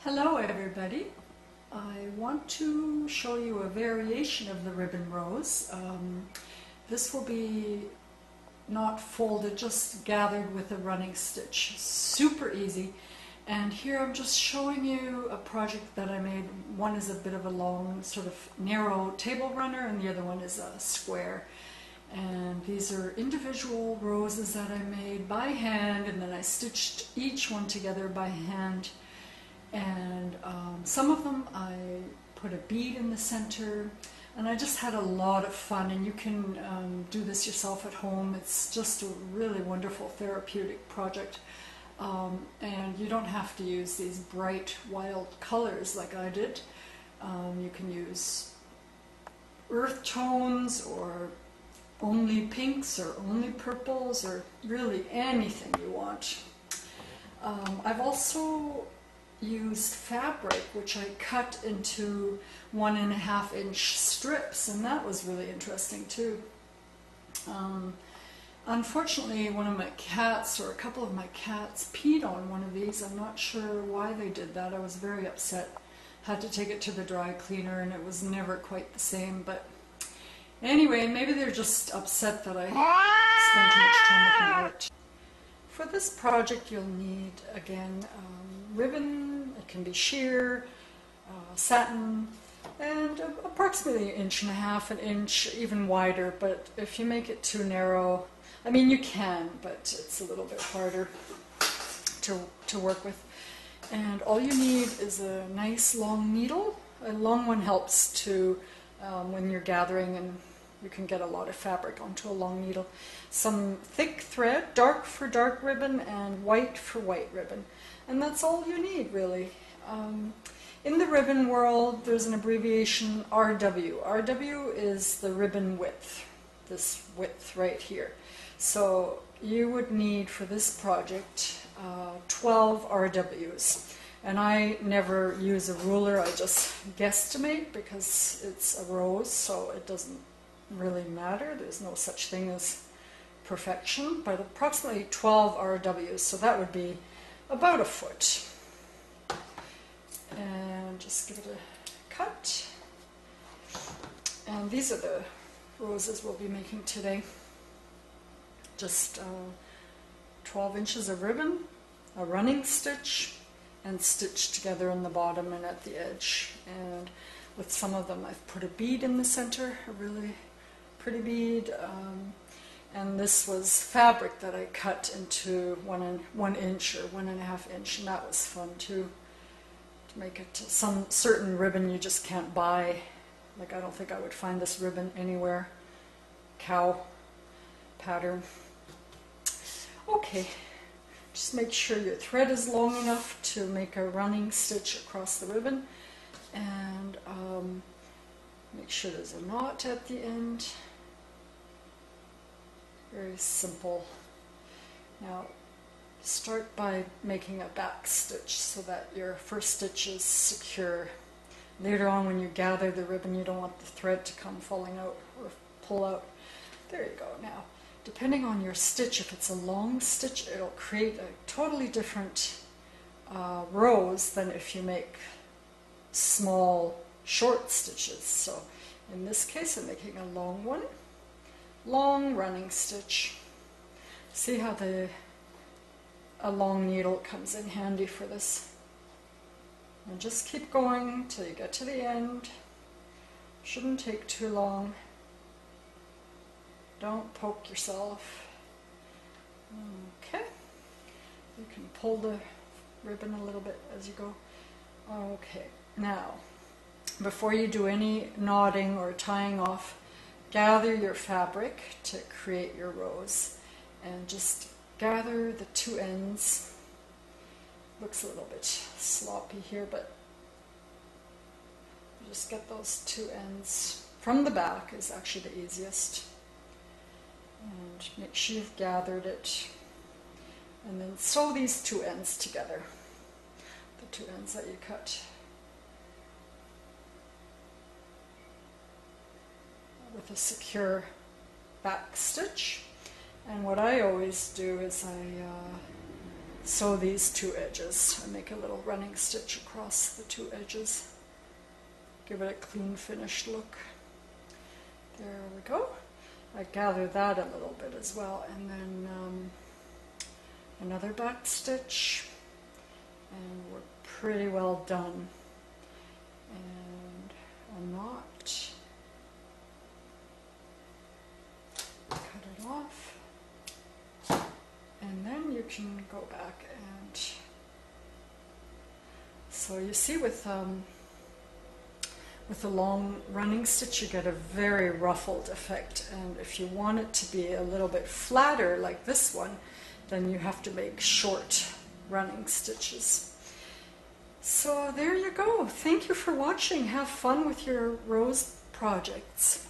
Hello everybody. I want to show you a variation of the ribbon rose. This will be not folded, just gathered with a running stitch. Super easy. And here I'm just showing you a project that I made. One is a bit of a long, sort of narrow table runner, and the other one is a square. And these are individual roses that I made by hand, and then I stitched each one together by hand. And some of them I put a bead in the center, and I just had a lot of fun. And you can do this yourself at home. It's just a really wonderful therapeutic project. And you don't have to use these bright wild colors like I did. You can use earth tones or only pinks or only purples or really anything you want. I've also used fabric which I cut into 1.5 inch strips, and that was really interesting too. Unfortunately, one of my cats, or a couple of my cats, peed on one of these. I'm not sure why they did that. I was very upset. Had to take it to the dry cleaner, and it was never quite the same. But anyway, maybe they're just upset that I spent too much time with my art. For this project, you'll need, again, ribbon. It can be sheer, satin, and approximately 1.5 inches, an inch, even wider. But if you make it too narrow, I mean, you can, but it's a little bit harder to work with. And all you need is a nice long needle. A long one helps to when you're gathering, and you can get a lot of fabric onto a long needle. Some thick thread, dark for dark ribbon and white for white ribbon. And that's all you need, really. In the ribbon world, there's an abbreviation RW. RW is the ribbon width, this width right here. So you would need for this project 12 RWs. And I never use a ruler, I just guesstimate because it's a rose, so it doesn't really matter. There's no such thing as perfection, but approximately 12 RWs, so that would be about 1 foot. And just give it a cut. And these are the roses we'll be making today. Just 12 inches of ribbon, a running stitch, and stitched together in the bottom and at the edge. And with some of them I've put a bead in the center, a really pretty bead. And this was fabric that I cut into 1 inch or 1.5 inch, and that was fun too. To make it some certain ribbon you just can't buy. Like, I don't think I would find this ribbon anywhere. Cow pattern. Okay, just make sure your thread is long enough to make a running stitch across the ribbon, and make sure there's a knot at the end. Very simple. Now, start by making a back stitch so that your first stitch is secure. Later on, when you gather the ribbon, you don't want the thread to come falling out or pull out. There you go. Now, depending on your stitch, if it's a long stitch, it'll create a totally different rose than if you make small, short stitches. So in this case, I'm making a long one. Long running stitch. See how a long needle comes in handy for this. And just keep going till you get to the end. Shouldn't take too long. Don't poke yourself. Okay. You can pull the ribbon a little bit as you go. Okay. Now, before you do any knotting or tying off, gather your fabric to create your rose, and just gather the 2 ends. Looks a little bit sloppy here, but just get those 2 ends. From the back is actually the easiest. And make sure you've gathered it. And then sew these 2 ends together. The 2 ends that you cut. With a secure back stitch. And what I always do is I sew these two edges. I make a little running stitch across the two edges. Give it a clean finished look. There we go. I gather that a little bit as well, and then another back stitch, and we're pretty well done. And a knot, cut it off, and then you can go back and, so you see with the long running stitch you get a very ruffled effect, and if you want it to be a little bit flatter like this one, then you have to make short running stitches. So there you go. Thank you for watching. Have fun with your rose projects.